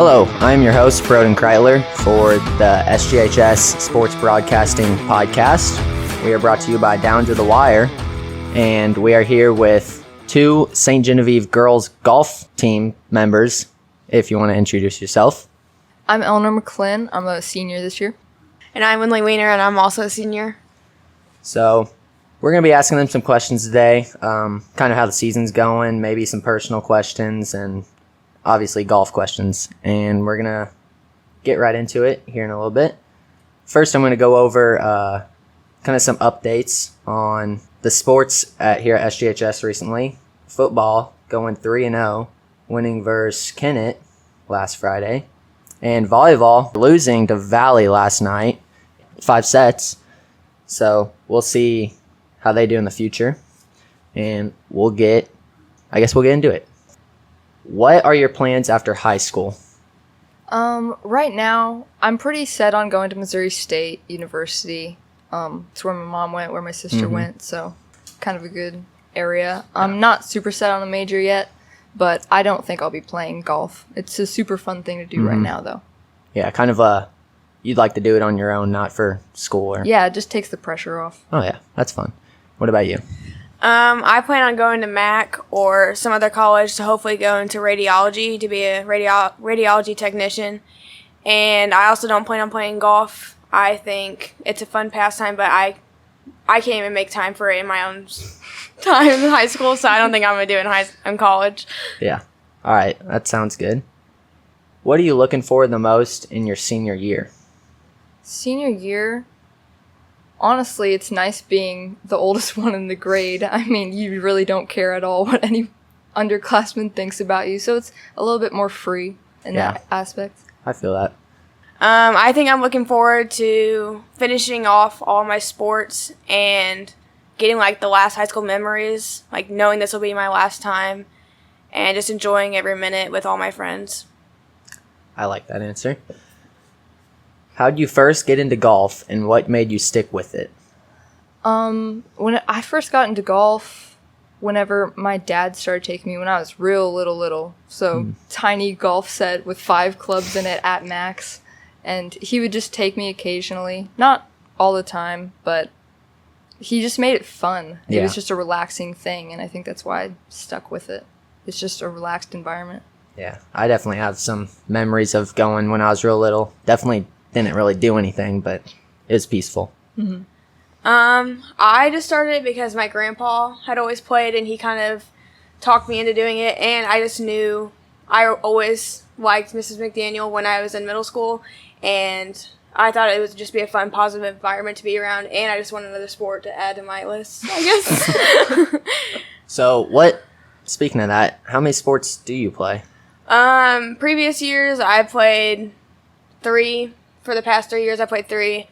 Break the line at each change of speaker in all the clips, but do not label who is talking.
Hello, I'm your host, Broden Kreitler, for the SGHS Sports Broadcasting Podcast. We are brought to you by Down to the Wire, and we are here with two St. Genevieve girls golf team members, if you want to introduce yourself.
I'm Eleanor McLean. I'm a senior this year.
And I'm Linley Weiner, and I'm also a senior.
So we're going to be asking them some questions today, kind of how the season's going, maybe some personal questions, and obviously golf questions. And we're going to get right into it here in a little bit. First, I'm going to go over kind of some updates on the sports here at SGHS recently. Football going 3-0, winning versus Kennett last Friday. And volleyball losing to Valley last night, 5 sets. So we'll see how they do in the future. And we'll get into it. What are your plans after high school?
Right now, I'm pretty set on going to Missouri State University. It's where my mom went, where my sister went, so kind of a good area. I'm not super set on a major yet, but I don't think I'll be playing golf. It's a super fun thing to do right now, though.
Yeah, kind of you'd like to do it on your own, not for school.
Yeah, it just takes the pressure off.
Oh, yeah, that's fun. What about you?
I plan on going to Mac or some other college to hopefully go into radiology to be a radiology technician. And I also don't plan on playing golf. I think it's a fun pastime, but I can't even make time for it in my own time in high school, so I don't think I'm going to do it in college.
Yeah. All right, that sounds good. What are you looking for the most in your senior year?
Senior year, honestly, it's nice being the oldest one in the grade. I mean, you really don't care at all what any underclassman thinks about you, so it's a little bit more free in that aspect.
I feel that.
I think I'm looking forward to finishing off all my sports and getting, like, the last high school memories, like, knowing this will be my last time, and just enjoying every minute with all my friends.
I like that answer. How did you first get into golf, and what made you stick with it?
When I first got into golf, whenever my dad started taking me when I was real little, so tiny golf set with 5 clubs in it at max, and he would just take me occasionally, not all the time, but he just made it fun. It was just a relaxing thing, and I think that's why I stuck with it. It's just a relaxed environment. Yeah,
I definitely have some memories of going when I was real little. Definitely didn't really do anything, but it was peaceful.
Mm-hmm.
I just started it because my grandpa had always played, and he kind of talked me into doing it, and I just knew I always liked Mrs. McDaniel when I was in middle school, and I thought it would just be a fun, positive environment to be around, and I just want another sport to add to my list, I guess.
So speaking of that, how many sports do you play?
Previous years, I played 3. For the past 3 years, I played 3.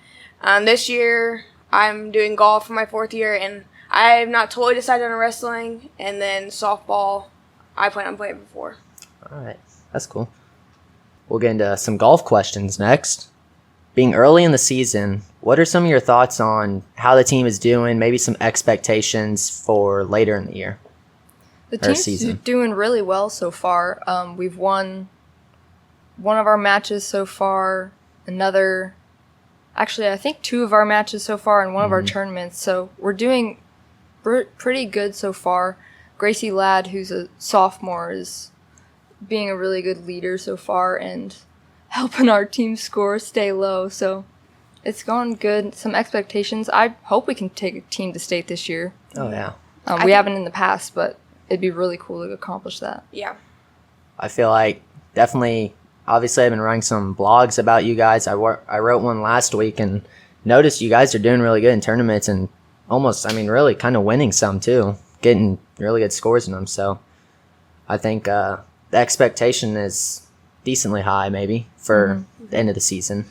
This year, I'm doing golf for my 4th year, and I have not totally decided on wrestling. And then softball, I plan on playing before.
All right, that's cool. We'll get into some golf questions next. Being early in the season, what are some of your thoughts on how the team is doing, maybe some expectations for later in the year?
The team's doing really well so far. We've won one of our matches so far, actually, I think 2 of our matches so far and one of our tournaments. So we're doing pretty good so far. Gracie Ladd, who's a sophomore, is being a really good leader so far and helping our team score stay low. So it's going good. Some expectations. I hope we can take a team to state this year.
Oh, yeah.
We haven't in the past, but it'd be really cool to accomplish that.
Yeah.
I feel like definitely, obviously I've been writing some blogs about you guys. I wrote one last week and noticed you guys are doing really good in tournaments and really kind of winning some too, getting really good scores in them. So I think the expectation is decently high maybe for the end of the season.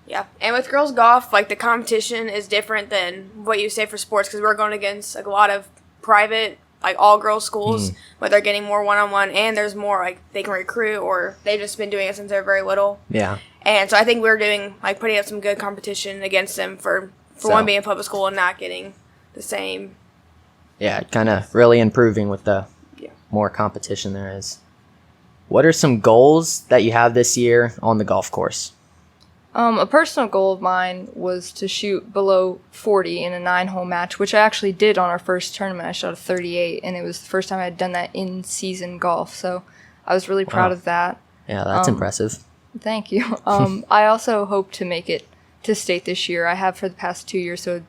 Yeah, and with girls golf, like, the competition is different than what you say for sports, because we're going against, like, a lot of private, like, all-girls schools, where they're getting more one-on-one, and there's more, like, they can recruit, or they've just been doing it since they're very little.
Yeah.
And so I think we're doing, like, putting up some good competition against them for one being in public school and not getting the same.
Yeah, kind of really improving with the more competition there is. What are some goals that you have this year on the golf course?
A personal goal of mine was to shoot below 40 in a 9-hole match, which I actually did on our first tournament. I shot a 38, and it was the first time I had done that in season golf. So I was really proud of that.
Yeah, that's impressive.
Thank you. I also hope to make it to state this year. I have for the past 2 years, so it'd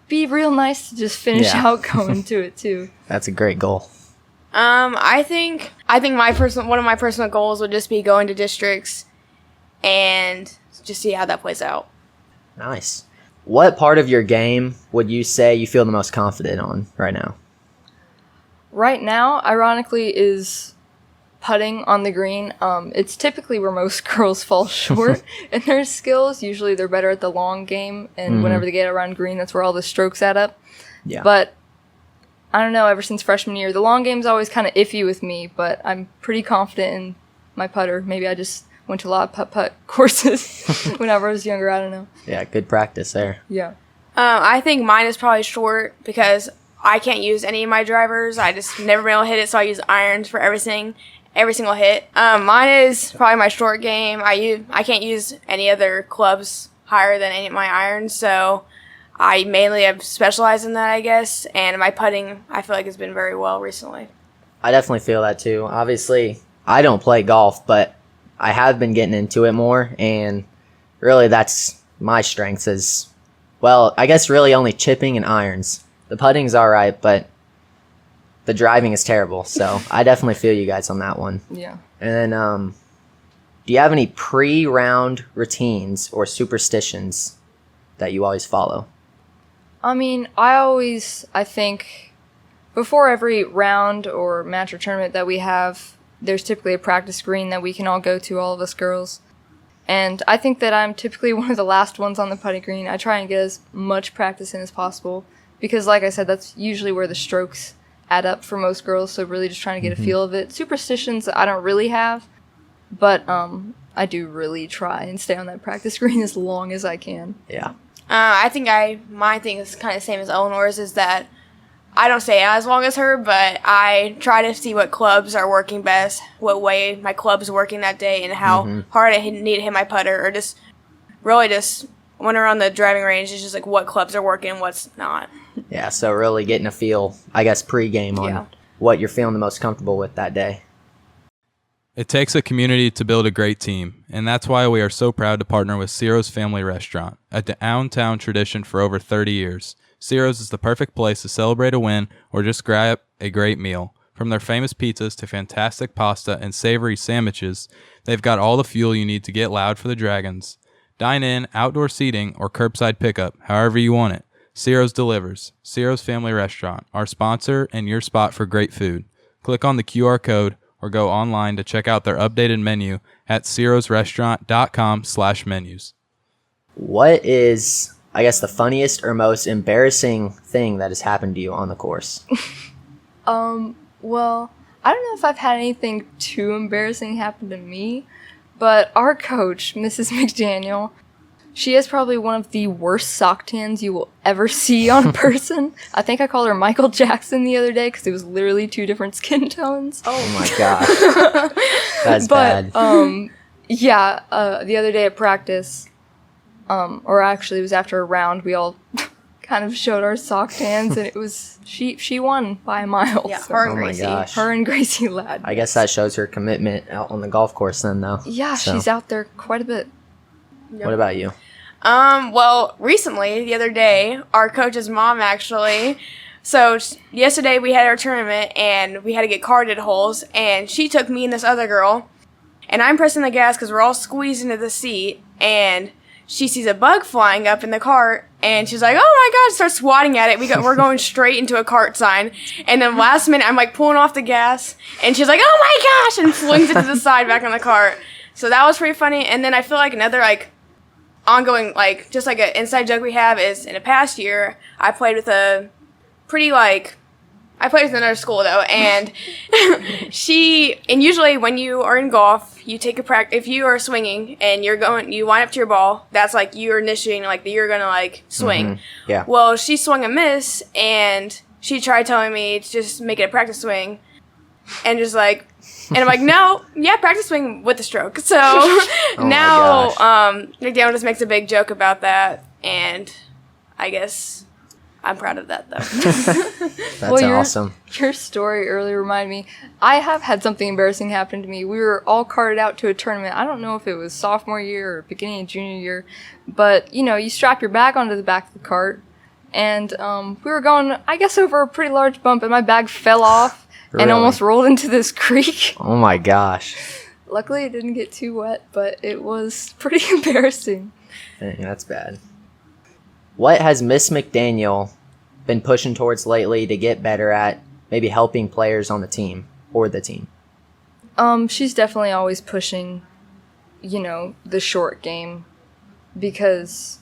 be real nice to just finish out going to it too.
That's a great goal.
I think one of my personal goals would just be going to districts and just see how that plays out.
Nice. What part of your game would you say you feel the most confident on right now?
Right now, ironically, is putting on the green. It's typically where most girls fall short in their skills. Usually they're better at the long game, and whenever they get around green, that's where all the strokes add up. Yeah. But I don't know, ever since freshman year, the long game's always kind of iffy with me, but I'm pretty confident in my putter. Maybe I just went to a lot of putt-putt courses whenever I was younger. I don't know.
Yeah, good practice there.
Yeah.
I think mine is probably short because I can't use any of my drivers. I just never been able to hit it, so I use irons for every single hit. Mine is probably my short game. I can't use any other clubs higher than any of my irons, so I mainly have specialized in that, I guess. And my putting, I feel like, has been very well recently.
I definitely feel that too. Obviously, I don't play golf, but I have been getting into it more, and really that's my strengths is, well, I guess really only chipping and irons. The putting's all right, but the driving is terrible, so I definitely feel you guys on that one.
Yeah.
And then, do you have any pre-round routines or superstitions that you always follow?
I mean, I think, before every round or match or tournament that we have, there's typically a practice green that we can all go to, all of us girls. And I think that I'm typically one of the last ones on the putting green. I try and get as much practice in as possible because, like I said, that's usually where the strokes add up for most girls, so really just trying to get a feel of it. Superstitions I don't really have, but I do really try and stay on that practice green as long as I can.
Yeah.
I think my thing is kind of the same as Eleanor's, is that I don't stay as long as her, but I try to see what clubs are working best, what way my club's working that day, and how hard I need to hit my putter, or just really just when we're on the driving range, it's just like what clubs are working and what's not.
Yeah, so really getting a feel, I guess, pre-game on what you're feeling the most comfortable with that day.
It takes a community to build a great team, and that's why we are so proud to partner with Ciro's Family Restaurant, a downtown tradition for over 30 years. Ciro's is the perfect place to celebrate a win or just grab a great meal. From their famous pizzas to fantastic pasta and savory sandwiches, they've got all the fuel you need to get loud for the Dragons. Dine in, outdoor seating, or curbside pickup, however you want it. Ciro's delivers. Ciro's Family Restaurant, our sponsor and your spot for great food. Click on the QR code or go online to check out their updated menu at cirosrestaurant.com/menus.
What is, I guess, the funniest or most embarrassing thing that has happened to you on the course?
Well, I don't know if I've had anything too embarrassing happen to me, but our coach, Mrs. McDaniel, she has probably one of the worst sock tans you will ever see on a person. I think I called her Michael Jackson the other day because it was literally 2 different skin tones.
Oh my gosh. That's bad.
Yeah, the other day at practice, or actually it was after a round, we all kind of showed our sock tans, and it was, she won by a mile.
Yeah,
so.
her and
Oh my
Gracie.
gosh.
Her and Gracie Ladd.
I guess that shows her commitment out on the golf course then, though.
Yeah,
So,
she's out there quite a bit.
What about you?
Well, recently, the other day, our coach's mom actually, so yesterday we had our tournament and we had to get carded holes, and she took me and this other girl, and I'm pressing the gas because we're all squeezed into the seat, and she sees a bug flying up in the cart, and she's like, oh my god, starts swatting at it. We're going straight into a cart sign, and then last minute I'm like pulling off the gas, and she's like, oh my gosh, and flings it to the side back on the cart. So that was pretty funny. And then I feel like another ongoing, just like an inside joke we have is, in a past year, I played with I played with another school though, and usually when you are in golf, you take a practice, if you are swinging and you wind up to your ball, that's like you're initiating, that you're gonna swing.
Mm-hmm. Yeah.
Well, she swung a miss, and she tried telling me to just make it a practice swing, and just And I'm like, no, yeah, practice swing with the stroke. So
my
now
gosh.
McDaniel just makes a big joke about that, and I guess I'm proud of that, though.
That's awesome.
Your story earlier reminded me. I have had something embarrassing happen to me. We were all carted out to a tournament. I don't know if it was sophomore year or beginning of junior year, but you strap your bag onto the back of the cart, and we were going, I guess, over a pretty large bump, and my bag fell off and
Really?
almost rolled into this creek.
Oh my gosh.
Luckily, it didn't get too wet, but it was pretty embarrassing.
Dang, that's bad. What has Miss McDaniel been pushing towards lately to get better at maybe helping players on the team or the team?
She's definitely always pushing, the short game, because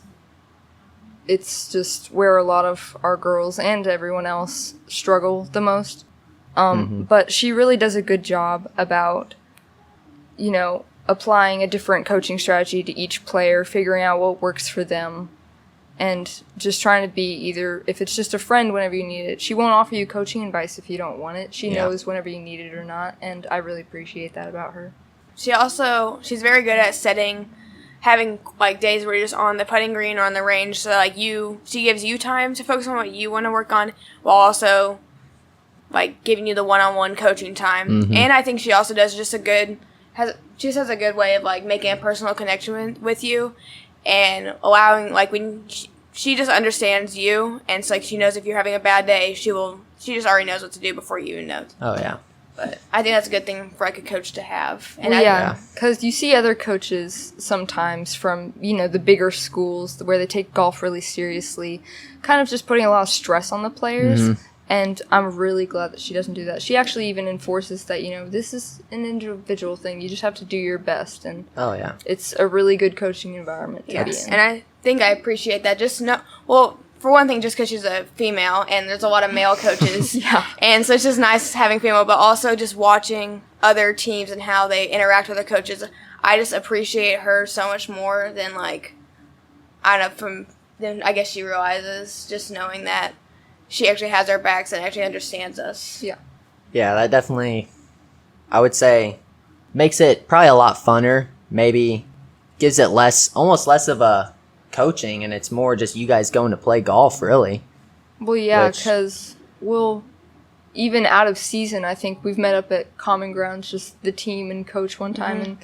it's just where a lot of our girls and everyone else struggle the most. But she really does a good job about, applying a different coaching strategy to each player, figuring out what works for them, and just trying to be either, if it's just a friend whenever you need it. She won't offer you coaching advice if you don't want it. She knows whenever you need it or not, and I really appreciate that about her.
She's very good at having like days where you're just on the putting green or on the range, so like she gives you time to focus on what you want to work on, while also like giving you the one-on-one coaching time. And I think she also does just has a good way of like making a personal connection with you, and allowing, like, when she just understands you, and it's like she knows if you're having a bad day, she just already knows what to do before you even know.
Oh, yeah.
But I think that's a good thing for like a coach to have. And
because you see other coaches sometimes from, the bigger schools where they take golf really seriously, kind of just putting a lot of stress on the players. And I'm really glad that she doesn't do that. She actually even enforces that, this is an individual thing. You just have to do your best. And it's a really good coaching environment to be in.
And I think I appreciate that. For one thing, just because she's a female and there's a lot of male coaches. And so it's just nice having female, but also just watching other teams and how they interact with their coaches. I just appreciate her so much more than, like, I guess she realizes, just knowing that she actually has our backs and actually understands us.
Yeah, that definitely, I would say, makes it probably a lot funner. Maybe gives it almost less of a coaching, and it's more just you guys going to play golf, really.
Well, yeah, because even out of season, I think we've met up at Common Grounds, just the team and coach one time. And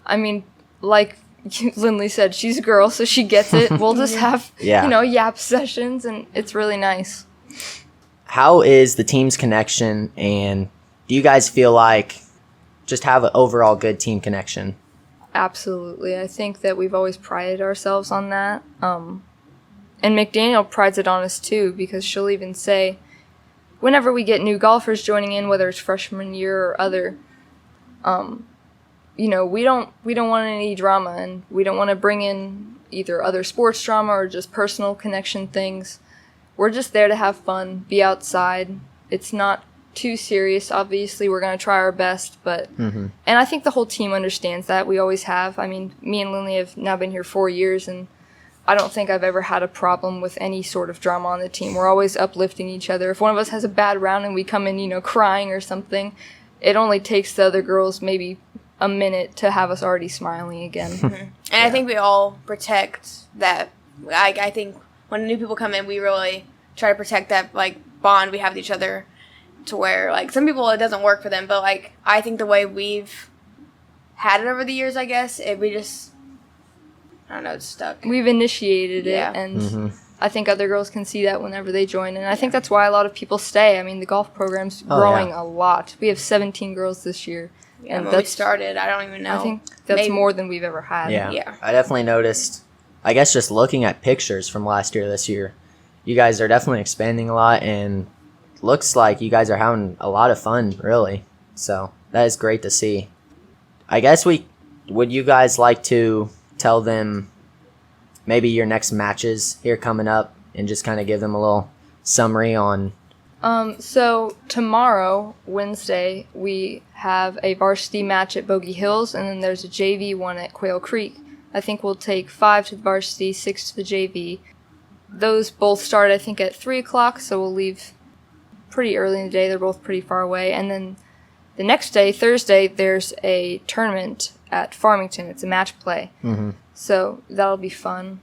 I mean, like Linley said, she's a girl, so she gets it. We'll just have, yap sessions, and it's really nice.
How is the team's connection, and do you guys feel like just have an overall good team connection?
Absolutely. I think that we've always prided ourselves on that. And McDaniel prides it on us too, because she'll even say, whenever we get new golfers joining in, whether it's freshman year or other, we don't want any drama, and we don't want to bring in either other sports drama or just personal connection things. We're just there to have fun, be outside. It's not too serious. Obviously, we're going to try our best, but and I think the whole team understands that. We always have. I mean, me and Linley have now been here 4 years, and I don't think I've ever had a problem with any sort of drama on the team. We're always uplifting each other. If one of us has a bad round and we come in, crying or something, it only takes the other girls maybe a minute to have us already smiling again.
And I think we all protect that. I think when new people come in, we really try to protect that, like, bond we have with each other, to where, like, some people it doesn't work for them, but, like, I think the way we've had it over the years, I guess, it's stuck.
We've initiated it, and I think other girls can see that whenever they join, and I think that's why a lot of people stay. I mean, the golf program's growing a lot. We have 17 girls this year.
Yeah, and when we started, I don't even know.
I think that's more than we've ever had.
Yeah. I definitely noticed, I guess just looking at pictures from last year to this year, you guys are definitely expanding a lot, and looks like you guys are having a lot of fun, really. So that is great to see. I guess would you guys like to tell them maybe your next matches here coming up, and just kind of give them a little summary on?
So tomorrow, Wednesday, we have a varsity match at Bogey Hills, and then there's a JV one at Quail Creek. I think we'll take 5 to the varsity, 6 to the JV. Those both start, I think, at 3 o'clock, so we'll leave pretty early in the day. They're both pretty far away. And then the the next day, Thursday, there's a tournament at Farmington. It's a match play.
Mm-hmm.
So that'll be fun.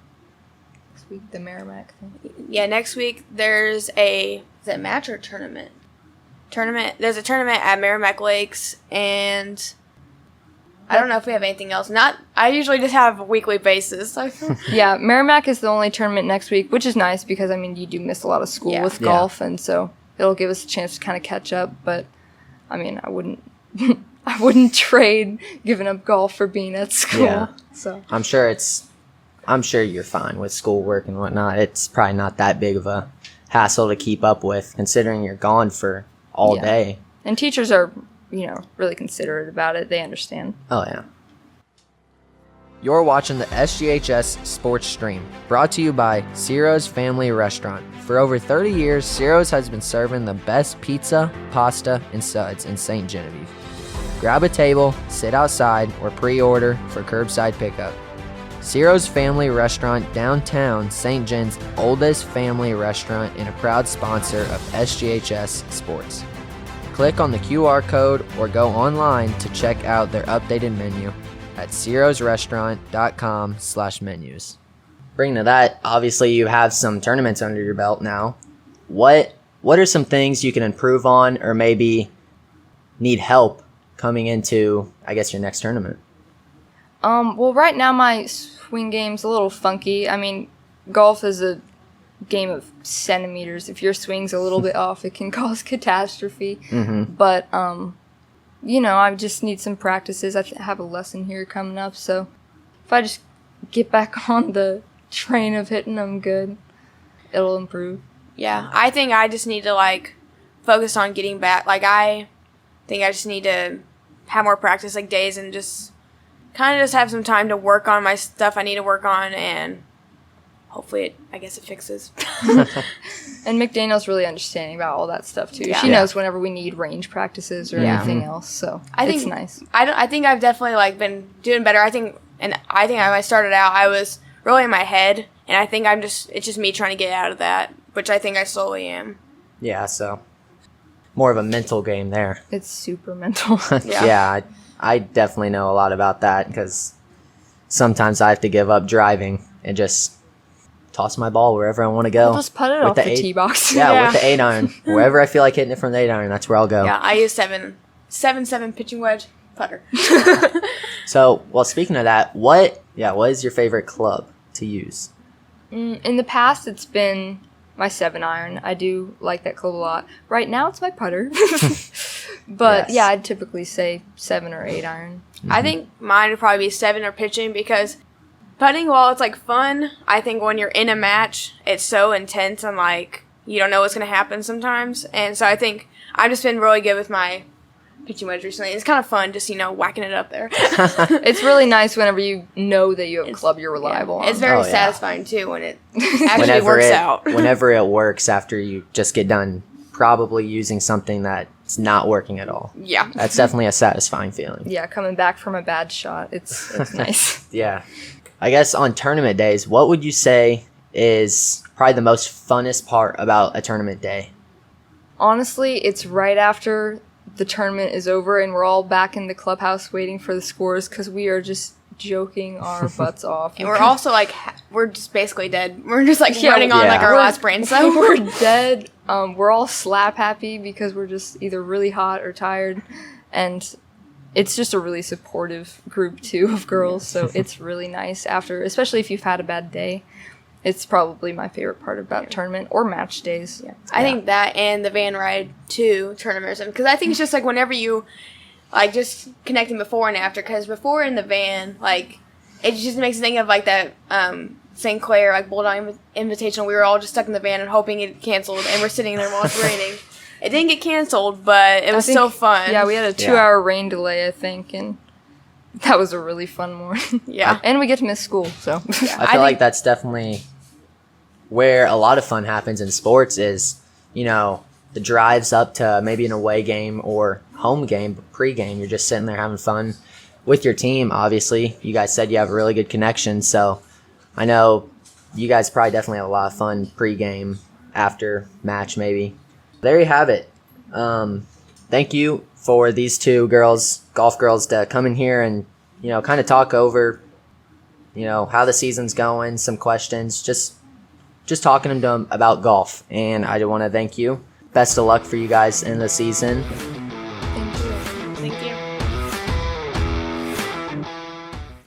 Next week, the Merrimack thing.
Yeah, next week there's is it a match or a tournament? There's a tournament at Merrimack Lakes, and I don't know if we have anything else. I usually just have a weekly basis.
Yeah, Merrimack is the only tournament next week, which is nice because, I mean, you do miss a lot of school with golf, and so it'll give us a chance to kind of catch up. But, I mean, I wouldn't trade giving up golf for being at school.
Yeah.
So
I'm sure you're fine with schoolwork and whatnot. It's probably not that big of a hassle to keep up with, considering you're gone for all day.
And teachers are, really considerate about it. They understand.
Oh, yeah. You're watching the SGHS Sports Stream, brought to you by Ciro's Family Restaurant. For over 30 years, Ciro's has been serving the best pizza, pasta, and suds in St. Genevieve. Grab a table, sit outside, or pre-order for curbside pickup. Ciro's Family Restaurant, downtown, St. Jen's oldest family restaurant and a proud sponsor of SGHS Sports. Click on the QR code or go online to check out their updated menu at cirosrestaurant.com/menus. Bringing to that, obviously you have some tournaments under your belt now. What are some things you can improve on or maybe need help coming into, I guess, your next tournament?
Well, right now my swing game's a little funky. I mean, golf is a game of centimeters. If your swing's a little bit off, it can cause catastrophe.
Mm-hmm.
But, I just need some practices. I have a lesson here coming up, so if I just get back on the train of hitting them good, it'll improve.
Yeah, I think I just need to, focus on getting back. I think I just need to have more practice, days, and just kind of just have some time to work on my stuff I need to work on, and hopefully it fixes.
And McDaniel's really understanding about all that stuff too.
Yeah.
She knows whenever we need range practices or anything else, so it's nice.
I think I've definitely been doing better. I think when I started out, I was really in my head, and I think it's just me trying to get out of that, which I think I slowly am.
Yeah, so more of a mental game there.
It's super mental.
Yeah, I definitely know a lot about that because sometimes I have to give up driving and just toss my ball wherever I want to go.
I'll just put it off the tee box.
Yeah, with the 8-iron. Wherever I feel like hitting it from the 8-iron, that's where I'll go.
Yeah, I use 7-7 pitching wedge putter.
So, well, speaking of that, what is your favorite club to use?
In the past, it's been my 7-iron. I do like that club a lot. Right now, it's my putter. But,
Yes.
I'd typically say 7 or 8-iron.
Mm-hmm.
I think mine would probably be 7 or pitching because putting, while it's fun, I think when you're in a match, it's so intense and you don't know what's going to happen sometimes. And so I think I've just been really good with my pitching wedge recently. It's kind of fun just, whacking it up there.
It's really nice whenever you know that you have a club you're reliable on.
It's very
Oh, yeah.
satisfying too when it actually works out.
Whenever it works after you just get done probably using something that's not working at all.
Yeah.
That's definitely a satisfying feeling.
Yeah, coming back from a bad shot, it's nice.
Yeah. I guess on tournament days, what would you say is probably the most funnest part about a tournament day?
Honestly, it's right after the tournament is over and we're all back in the clubhouse waiting for the scores because we are just joking our butts off.
And we're also we're just basically dead. We're just running on
Yeah.
our last brain cell.
We're dead. We're all slap happy because we're just either really hot or tired. And it's just a really supportive group too of girls. So it's really nice after, especially if you've had a bad day. It's probably my favorite part about tournament or match days. Yeah.
I think that and the van ride too, tournaments. Because I think it's just whenever you, just connecting before and after. Because before in the van, it just makes me think of that St. Clair, Bulldog Invitational. We were all just stuck in the van and hoping it canceled. And we're sitting there while it's raining. It didn't get canceled, but it was so fun.
Yeah, we had a 2-hour rain delay, I think. And that was a really fun morning.
Yeah.
And we get to miss school, so.
I feel like that's definitely where a lot of fun happens in sports is, the drives up to maybe an away game or home game, pre-game. You're just sitting there having fun with your team, obviously. You guys said you have a really good connection, so I know you guys probably definitely have a lot of fun pre-game, after match maybe. There you have it. thank you for these two girls, golf girls, to come in here and, kind of talk over, how the season's going, some questions, just talking to them about golf. And I want to thank you. Best of luck for you guys in the season.